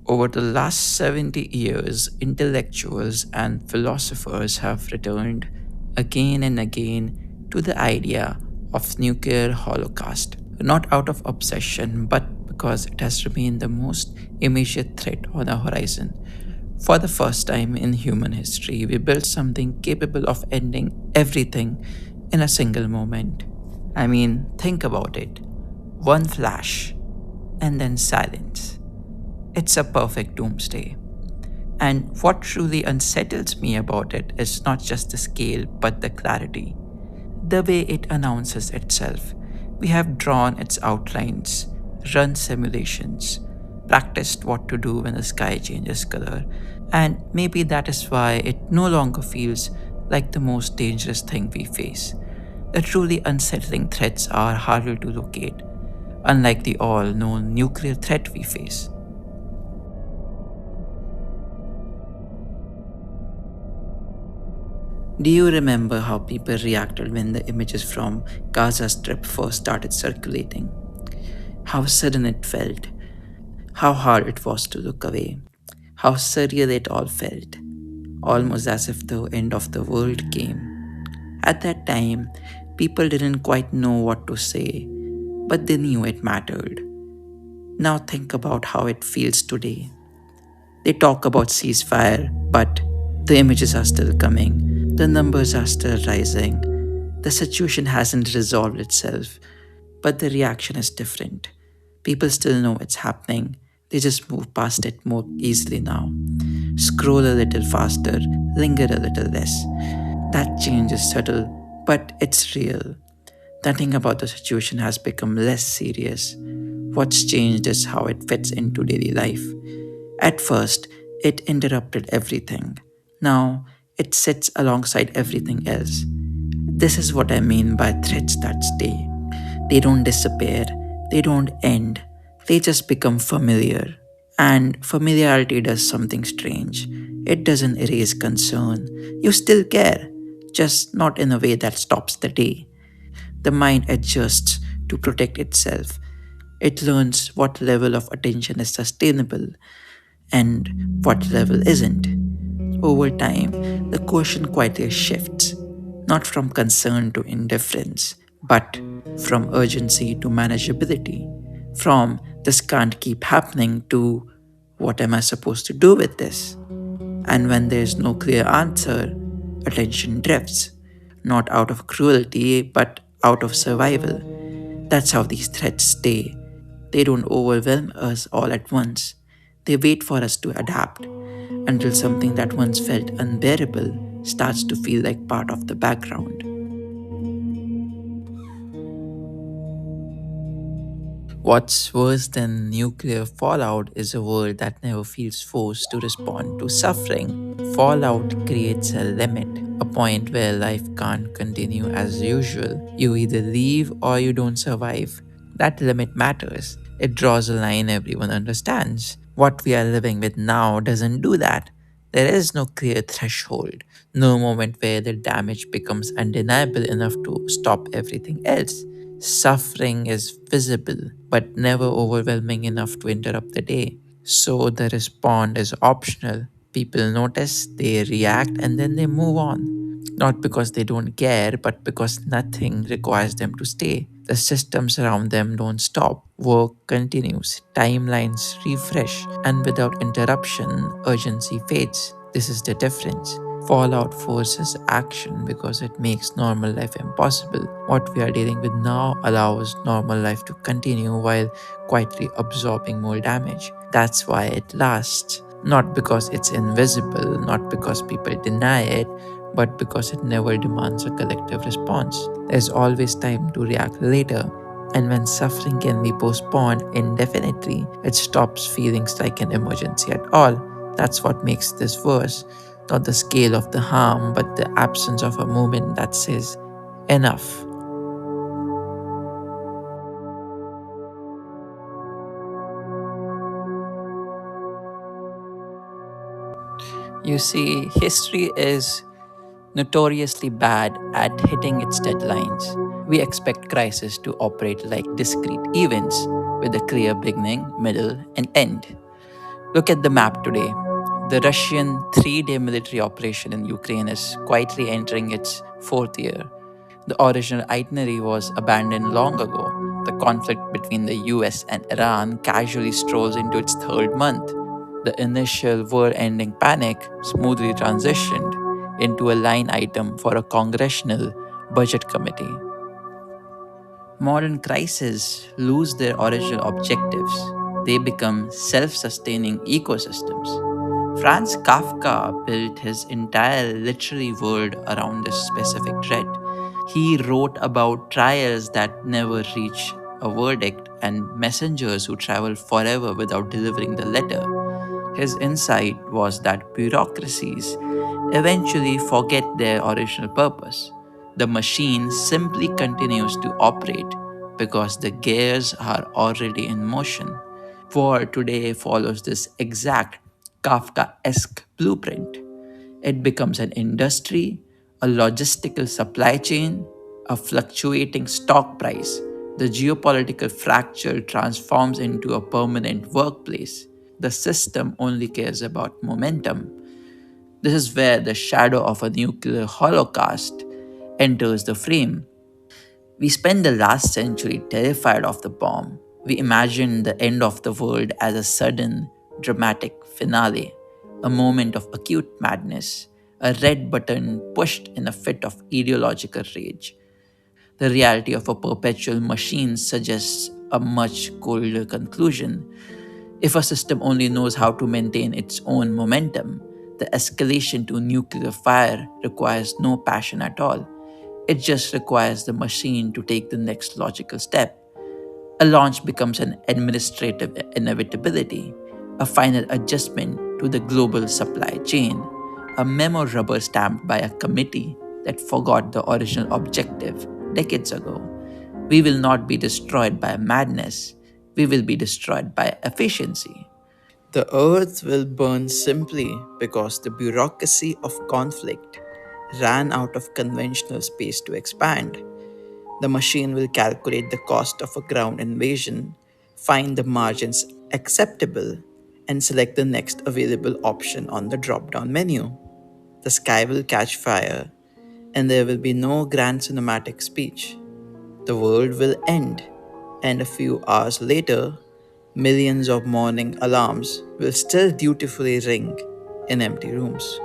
Over the last 70 years, intellectuals and philosophers have returned again and again to the idea of nuclear holocaust, not out of obsession, but because it has remained the most immediate threat on our horizon. For the first time in human history, we built something capable of ending everything in a single moment. I mean, think about it. One flash, and then silence. It's a perfect doomsday. And what truly unsettles me about it is not just the scale, but the clarity. The way it announces itself. We have drawn its outlines, run simulations, practiced what to do when the sky changes color, and maybe that is why it no longer feels like the most dangerous thing we face. The truly unsettling threats are harder to locate, unlike the all known nuclear threat we face. Do you remember how people reacted when the images from Gaza Strip first started circulating? How sudden it felt, how hard it was to look away, how surreal it all felt, almost as if the end of the world came. At that time, people didn't quite know what to say, but they knew it mattered. Now think about how it feels today. They talk about ceasefire, but the images are still coming. The numbers are still rising. The situation hasn't resolved itself, but the reaction is different. People still know it's happening. They just move past it more easily now. Scroll a little faster, linger a little less. That change is subtle, but it's real. Nothing about the situation has become less serious. What's changed is how it fits into daily life. At first, it interrupted everything. Now, it sits alongside everything else. This is what I mean by threats that stay. They don't disappear, they don't end, they just become familiar. And familiarity does something strange. It doesn't erase concern. You still care, just not in a way that stops the day. The mind adjusts to protect itself. It learns what level of attention is sustainable and what level isn't. Over time, the question quietly shifts, not from concern to indifference, but from urgency to manageability, from this can't keep happening to what am I supposed to do with this? And when there's no clear answer, attention drifts, not out of cruelty, but out of survival. That's how these threats stay. They don't overwhelm us all at once. They wait for us to adapt until something that once felt unbearable starts to feel like part of the background. What's worse than nuclear fallout is a world that never feels forced to respond to suffering. Fallout creates a limit, a point where life can't continue as usual. You either leave or you don't survive. That limit matters. It draws a line everyone understands. What we are living with now doesn't do that. There is no clear threshold, no moment where the damage becomes undeniable enough to stop everything else. Suffering is visible, but never overwhelming enough to interrupt the day. So the response is optional. People notice, they react, and then they move on. Not because they don't care, but because nothing requires them to stay. The systems around them don't stop. Work continues, timelines refresh, and without interruption, urgency fades. This is the difference. Fallout forces action because it makes normal life impossible. What we are dealing with now allows normal life to continue while quietly absorbing more damage. That's why it lasts. Not because it's invisible, not because people deny it, but because it never demands a collective response. There's always time to react later. And when suffering can be postponed indefinitely, it stops feeling like an emergency at all. That's what makes this worse. Not the scale of the harm, but the absence of a moment that says, enough. You see, history is notoriously bad at hitting its deadlines. We expect crises to operate like discrete events with a clear beginning, middle, and end. Look at the map today. The Russian 3-day military operation in Ukraine is quietly entering its fourth year. The original itinerary was abandoned long ago. The conflict between the US and Iran casually strolls into its third month. The initial war ending panic smoothly transitioned into a line item for a congressional budget committee. Modern crises lose their original objectives. They become self sustaining ecosystems. Franz Kafka built his entire literary world around this specific threat. He wrote about trials that never reach a verdict and messengers who travel forever without delivering the letter. His insight was that bureaucracies eventually forget their original purpose. The machine simply continues to operate because the gears are already in motion. War today follows this exact Kafka esque blueprint. It becomes an industry, a logistical supply chain, a fluctuating stock price. The geopolitical fracture transforms into a permanent workplace. The system only cares about momentum. This is where the shadow of a nuclear holocaust enters the frame. We spent the last century terrified of the bomb. We imagined the end of the world as a sudden, dramatic finale, a moment of acute madness, a red button pushed in a fit of ideological rage. The reality of a perpetual machine suggests a much colder conclusion. If a system only knows how to maintain its own momentum, the escalation to nuclear fire requires no passion at all. It just requires the machine to take the next logical step. A launch becomes an administrative inevitability, a final adjustment to the global supply chain, a memo rubber stamped by a committee that forgot the original objective decades ago. We will not be destroyed by madness, we will be destroyed by efficiency. The earth will burn simply because the bureaucracy of conflict ran out of conventional space to expand. The machine will calculate the cost of a ground invasion, find the margins acceptable, and select the next available option on the drop down menu. The sky will catch fire, and there will be no grand cinematic speech. The world will end, and a few hours later, millions of morning alarms will still dutifully ring in empty rooms.